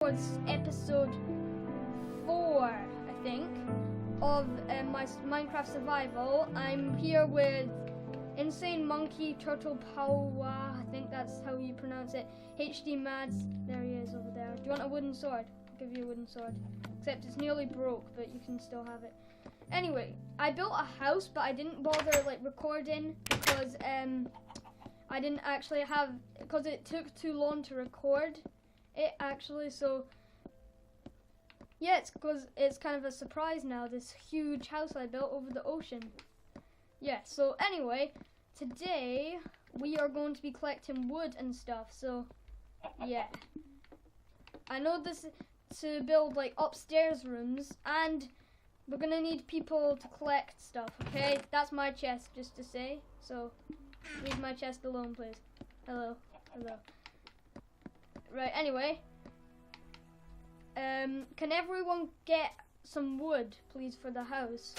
was episode 4, I think, of my Minecraft survival. I'm here with Insane Monkey, Turtle Powa, I think that's how you pronounce it, HD Mads, there he is over there. Do you want a wooden sword? I'll give you a wooden sword. Except it's nearly broke, but you can still have it. Anyway, I built a house, but I didn't bother like recording because I didn't actually have, because it took too long to record it actually, so yeah, it's because it's kind of a surprise now, this huge house I built over the ocean. Yeah, so anyway, today we are going to be collecting wood and stuff, so yeah. I know this to build like upstairs rooms, and we're gonna need people to collect stuff, okay? That's my chest, just to say, so leave my chest alone, please. Hello, hello. Right, anyway. Can everyone get some wood, please, for the house?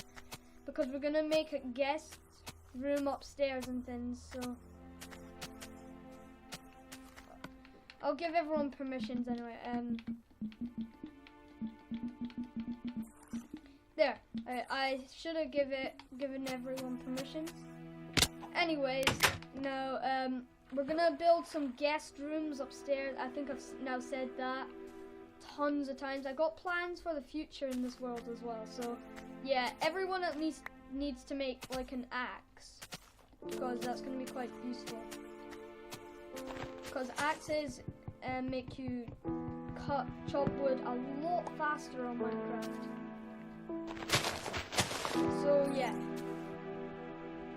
Because we're gonna make a guest room upstairs and things, so I'll give everyone permissions anyway. There, I should have given everyone permissions. Anyways, now we're gonna build some guest rooms upstairs. I think I've now said that tons of times. I got plans for the future in this world as well, so yeah, everyone at least needs to make like an axe, because that's going to be quite useful, because axes make you chop wood a lot faster on Minecraft. So yeah,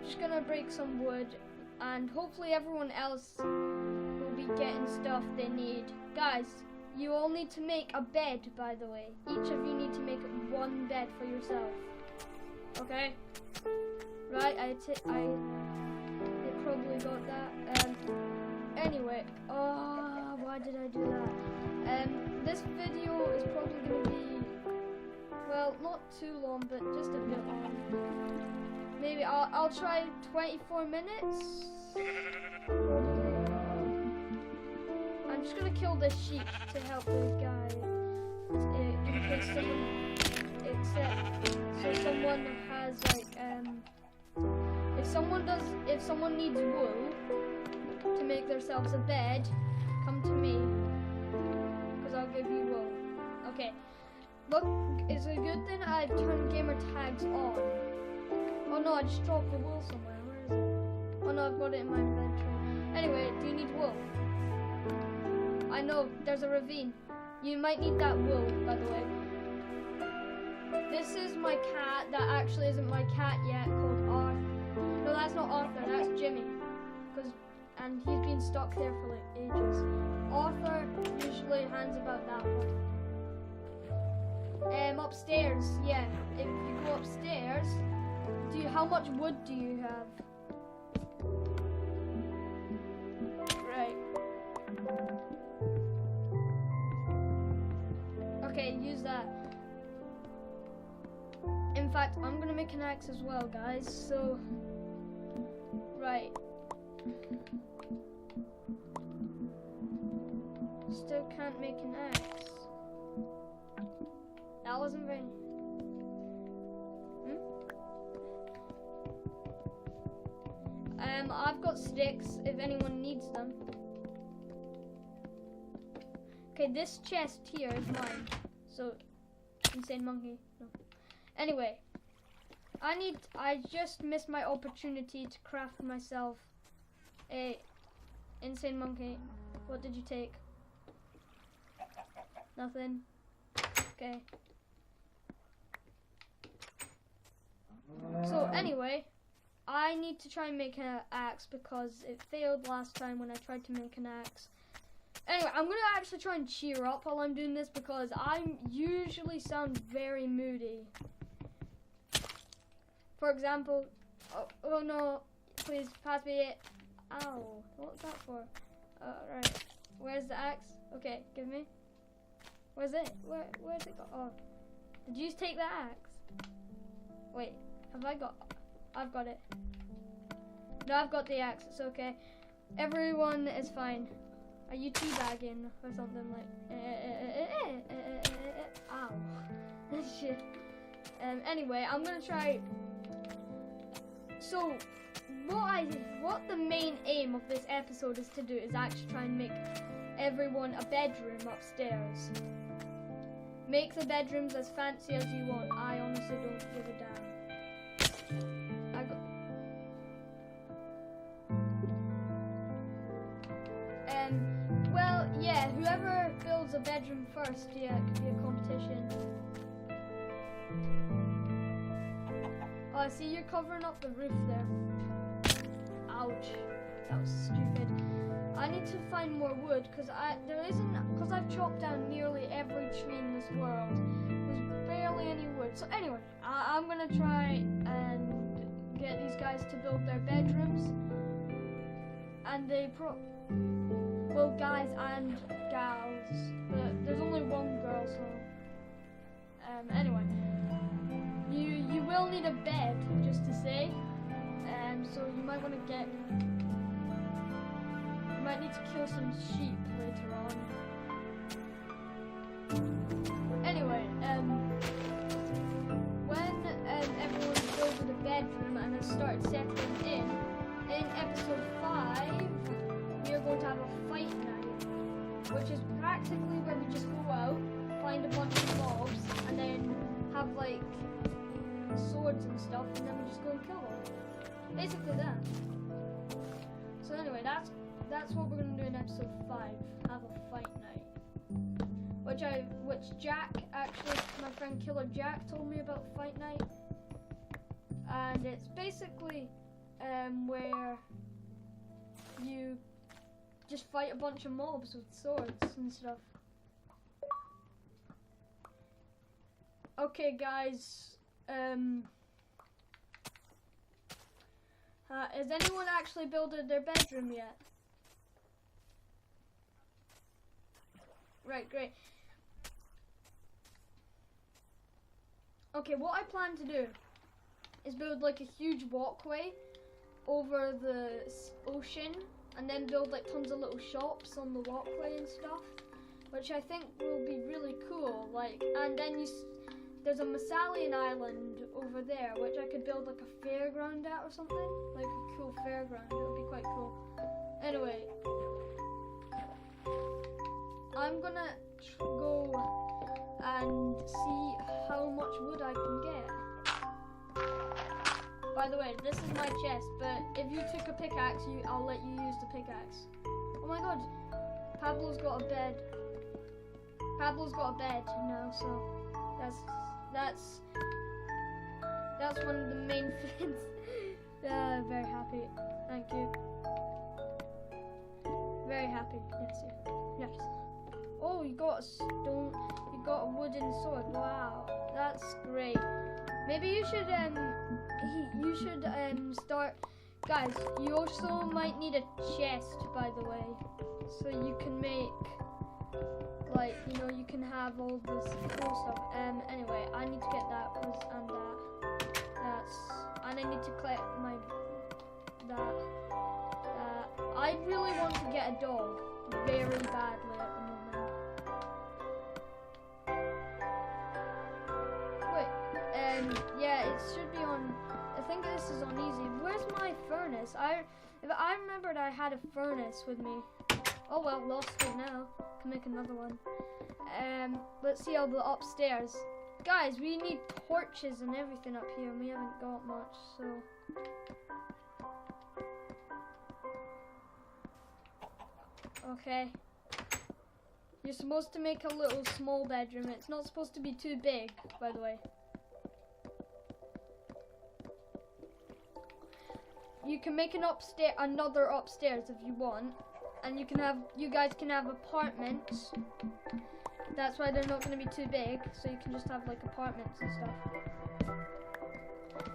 just gonna break some wood, and hopefully everyone else will be getting stuff they need. Guys, you all need to make a bed, by the way. Each of you need to make one bed for yourself. Okay? Right, I probably got that. Anyway, why did I do that? This video is probably going to be, well, not too long, but just a bit long. Maybe I'll try 24 minutes. I'm just gonna kill this sheep to help the guy, in case someone has like if someone needs wool to make themselves a bed, come to me, because I'll give you wool. Okay, look, it's a good thing I've turned gamer tags on. Oh no, I just dropped the wool somewhere. Where is it? Oh no, I've got it in my inventory. Anyway, do you need wool? I know, there's a ravine. You might need that wool, by the way. This is my cat that actually isn't my cat yet, called Arthur. No, that's not Arthur, that's Jimmy. And he's been stuck there for like ages. Arthur usually hangs about that one. Upstairs, yeah. If you go upstairs, how much wood do you have? Right. Okay, use that. In fact, I'm gonna make an axe as well, guys, so right. Still can't make an axe. That wasn't very I've got sticks if anyone needs them. Okay, this chest here is mine. So, Insane Monkey. No. Anyway, I just missed my opportunity to craft myself a Insane Monkey. What did you take? Nothing. Okay. So anyway, I need to try and make an axe because it failed last time when I tried to make an axe. Anyway, I'm gonna actually try and cheer up while I'm doing this because I usually sound very moody. For example, oh no, please pass me it. Ow, what's that for? Right, where's the axe? Okay, give me. Where's it? Where's it go? Oh, did you take the axe? Wait, I've got it. No, I've got the axe, it's okay. Everyone is fine. Are you teabagging or something like? Anyway, I'm gonna try. So, what the main aim of this episode is to do is actually try and make everyone a bedroom upstairs. Make the bedrooms as fancy as you want. I honestly don't give a damn. Well, yeah, whoever builds a bedroom first, yeah, it could be a competition. Oh, I see you're covering up the roof there. Ouch, that was stupid. I need to find more wood because I've chopped down nearly every tree in this world. There's barely any wood. So anyway, I'm gonna try and get these guys to build their bedrooms, and well, guys and gals, but there's only one girl, so anyway, you will need a bed, just to say, so you might want to you might need to kill some sheep later on. Anyway, when everyone's built a bedroom and has started settling in episode 5, we are going to have a fight night, which is practically where we just go out, find a bunch of mobs, and then have like swords and stuff, and then we just go and kill them. Basically that. So anyway, that's what we're gonna do in episode 5. Have a fight night, which Jack, actually, my friend Killer Jack told me about fight night, and it's basically where you just fight a bunch of mobs with swords and stuff. Okay, guys. Has anyone actually built their bedroom yet? Right, great. Okay, what I plan to do is build like a huge walkway over the ocean, and then build like tons of little shops on the walkway and stuff, which I think will be really cool. Like, and then there's a Masalian island over there, which I could build like a fairground at or something, like a cool fairground. It would be quite cool. Anyway, I'm gonna go and see how much wood I can get. By the way, this is my chest, but if you took a pickaxe, I'll let you use the pickaxe. Oh my god, Pablo's got a bed. Pablo's got a bed now, so that's one of the main things. Very happy. Thank you. Very happy. Yes, yes. Oh, you got a stone. You got a wooden sword. Wow, that's great. Maybe you should start, guys. You also might need a chest, by the way, so you can make, like, you can have all this cool stuff. Anyway, I need to get that and I need to collect that. I really want to get a dog very badly at the moment. Yeah, it should be on. I think this is on easy. Where's my furnace? If I remembered I had a furnace with me. Oh well, lost it now. Can make another one. Let's see all the upstairs. Guys, we need torches and everything up here, and we haven't got much, so. Okay. You're supposed to make a little small bedroom. It's not supposed to be too big, by the way. You can make another upstairs if you want, and you guys can have apartments. That's why they're not going to be too big, so you can just have like apartments and stuff.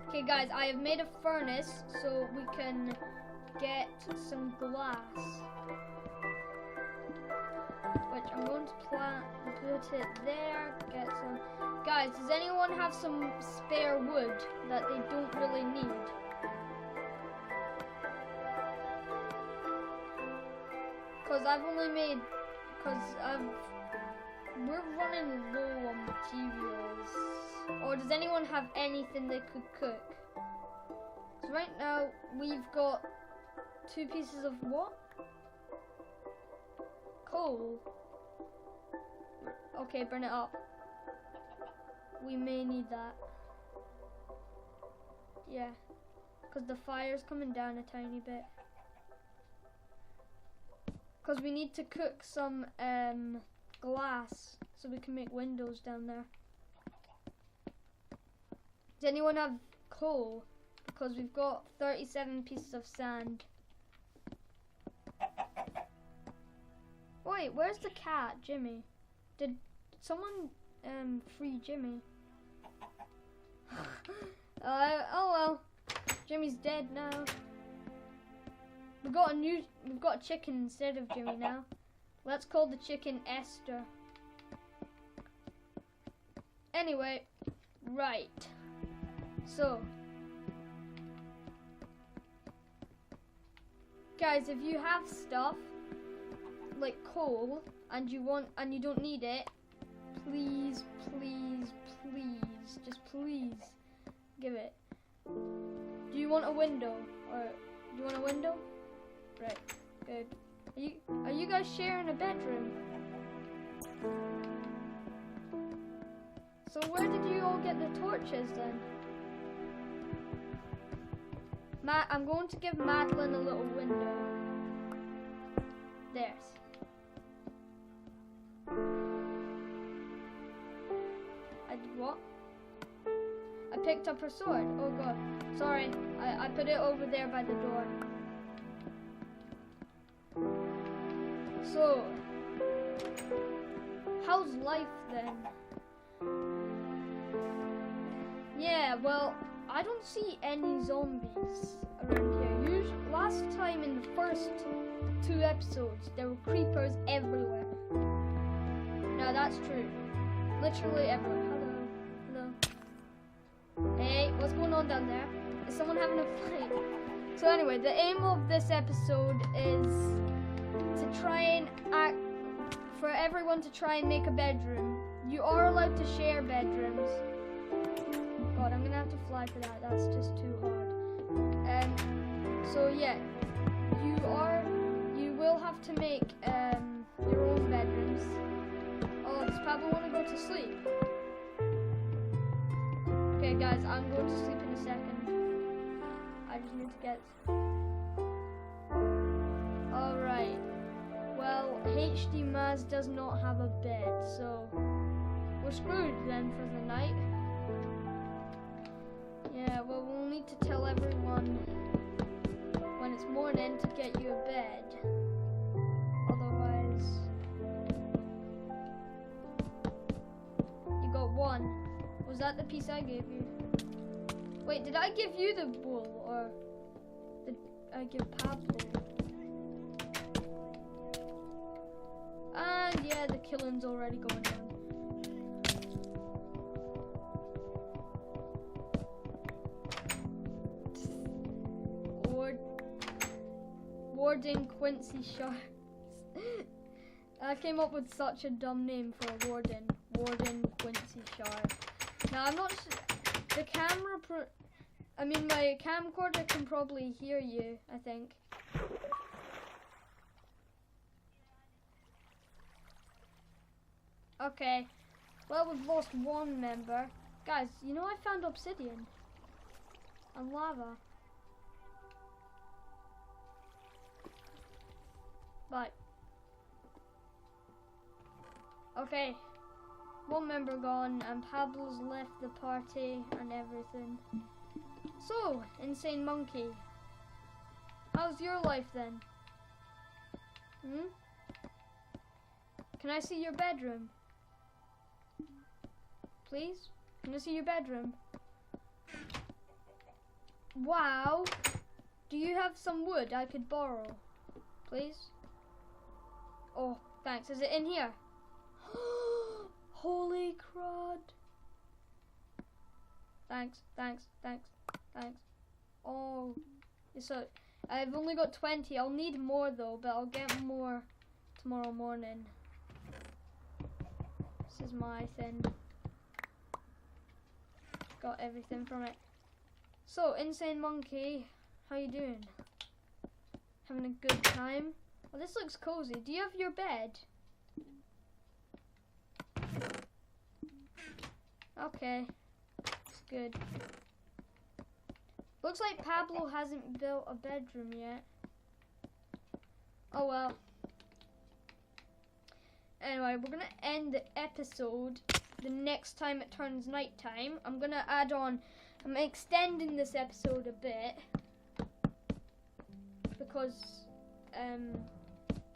Okay, guys, I have made a furnace so we can get some glass, which I'm going to put it there. Get some. Guys, does anyone have some spare wood that they don't really need? We're running low on materials. Or does anyone have anything they could cook? So right now we've got 2 pieces of what? Coal. Okay, burn it up. We may need that. Yeah, because the fire's coming down a tiny bit. Because we need to cook some glass so we can make windows down there. Does anyone have coal? Because we've got 37 pieces of sand. Wait, where's the cat, Jimmy? Did someone free Jimmy? Oh well, Jimmy's dead now. We've got a chicken instead of Jimmy now. Let's call the chicken Esther. Anyway, right. So, guys, if you have stuff like coal and you don't need it, please, just please give it. Do you want a window? Or do you want a window? Right, good. Are you guys sharing a bedroom? So where did you all get the torches then? I'm going to give Madeline a little window. There's. I did what? I picked up her sword. Oh god. Sorry. I put it over there by the door. So, how's life then? Yeah, well, I don't see any zombies around here. Last time in the first 2 episodes, there were creepers everywhere. No, that's true. Literally everywhere. Hello. Hey, what's going on down there? Is someone having a fight? So anyway, the aim of this episode is to try and for everyone to try and make a bedroom. You are allowed to share bedrooms. God, I'm gonna have to fly for that. That's just too hard. So yeah, you will have to make your own bedrooms. Oh, does Pablo want to go to sleep? Okay, guys, I'm going to sleep in a second. I just need to get. All right. Well, HD Maz does not have a bed, so we're screwed then for the night. Yeah, well, we'll need to tell everyone when it's morning to get you a bed. Otherwise, you got 1. Was that the piece I gave you? Wait, did I give you the wool or did I give Pablo? And yeah, the killing's already going on. Warden Quincy Sharks. I came up with such a dumb name for a warden. Warden Quincy Sharks. Now I'm not the camera my camcorder can probably hear you, I think. Okay. Well, we've lost 1 member. Guys, you know I found obsidian and lava. But okay, 1 member gone and Pablo's left the party and everything. So, Insane Monkey, how's your life then? Can I see your bedroom? Please? Can I see your bedroom? Wow. Do you have some wood I could borrow? Please? Oh, thanks. Is it in here? Holy crud. Thanks. Oh, so I've only got 20. I'll need more though, but I'll get more tomorrow morning. This is my thing. got everything from it. So, Insane Monkey, how you doing? Having a good time? Well, this looks cozy. Do you have your bed? Okay, it's good. Looks like Pablo hasn't built a bedroom yet. Oh well. Anyway, we're gonna end the episode the next time it turns nighttime. I'm gonna add on, I'm extending this episode a bit because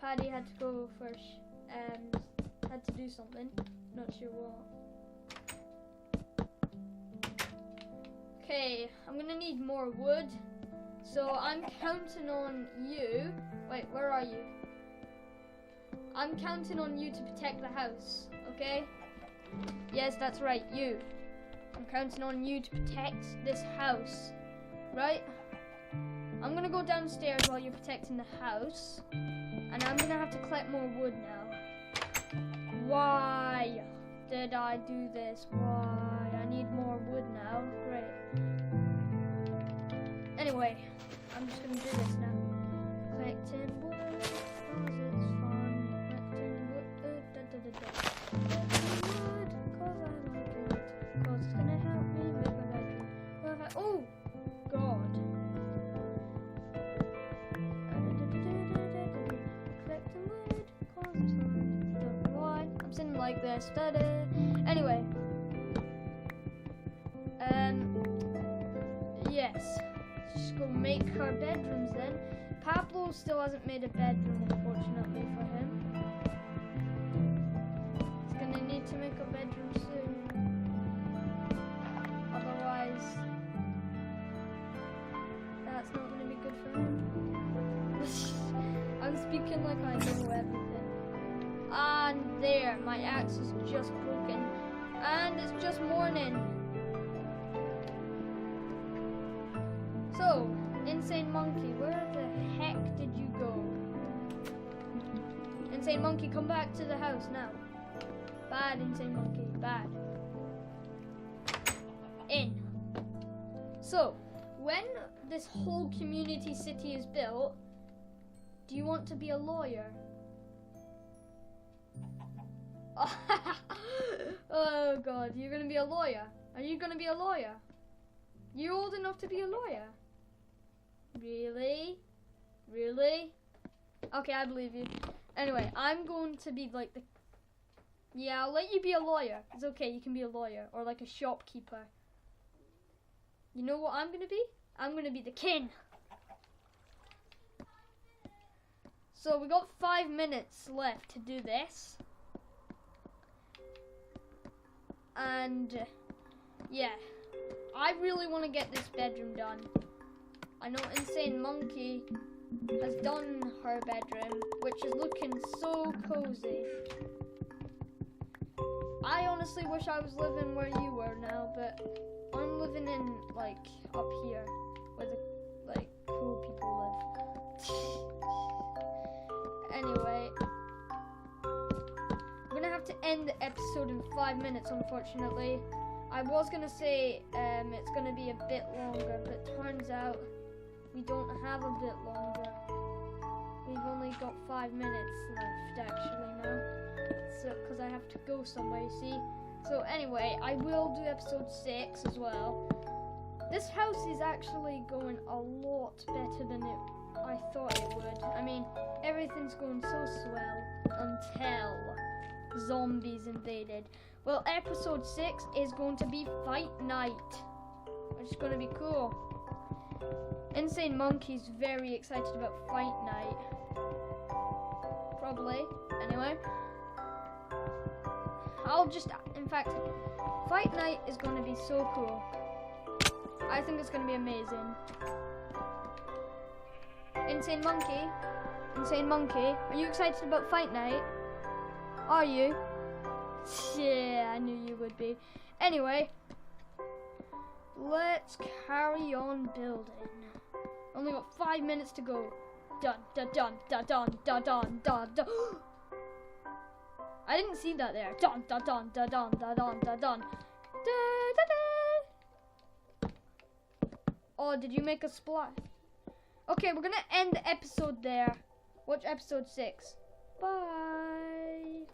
Paddy had to go first, had to do something, not sure what. Okay, I'm gonna need more wood, so I'm counting on you. Wait, where are you? I'm counting on you to protect the house, okay? Yes, that's right, you. I'm counting on you to protect this house, right? I'm gonna go downstairs while you're protecting the house, and I'm gonna have to collect more wood now. Why did I do this? Why? I need more wood now. Great. Anyway, I'm just gonna do this now. Collecting wood, 'cause it's fun. Collecting wood, Collecting wood, 'cause I like it. 'Cause it's gonna help me with my bedroom. Oh, God. Collecting wood, 'cause it's fun. Don't know why I'm sitting like this. Anyway. Yes. Just go make our bedrooms then. Pablo still hasn't made a bedroom, unfortunately for him. He's gonna need to make a bedroom soon. Otherwise, that's not gonna be good for him. I'm speaking like I know everything. And there, my axe is just broken. And it's just morning. So, Insane Monkey, where the heck did you go? Insane Monkey, come back to the house now. Bad, Insane Monkey, bad. In. So, when this whole community city is built, do you want to be a lawyer? Oh God, you're gonna be a lawyer? Are you gonna be a lawyer? You're old enough to be a lawyer? Really? Really? Okay, I believe you. Anyway, I'm going to be like the... Yeah, I'll let you be a lawyer. It's okay, you can be a lawyer. Or like a shopkeeper. You know what I'm going to be? I'm going to be the king. So we got 5 minutes left to do this. And yeah, I really want to get this bedroom done. I know Insane Monkey has done her bedroom, which is looking so cozy. I honestly wish I was living where you were now, but I'm living in like up here where the like cool people live. Anyway, I'm gonna have to end the episode in 5 minutes, unfortunately. I was gonna say it's gonna be a bit longer, but it turns out we don't have a bit longer. We've only got 5 minutes left actually now. So, because I have to go somewhere, you see. So anyway, I will do episode 6 as well. This house is actually going a lot better than I thought it would. I mean, everything's going so swell until zombies invaded. Well, episode 6 is going to be Fight Night, which is going to be cool. Insane Monkey's very excited about Fight Night. Probably. Anyway. In fact, Fight Night is going to be so cool. I think it's going to be amazing. Insane Monkey, are you excited about Fight Night? Are you? Yeah, I knew you would be. Anyway, let's carry on building. Only got 5 minutes to go. Dun dun dun dun dun dun dun dun dun. I didn't see that there. Dun dun dun dun dun dun dun dun dun. Oh, did you make a splash? Okay, we're gonna end the episode there. Watch episode 6. Bye.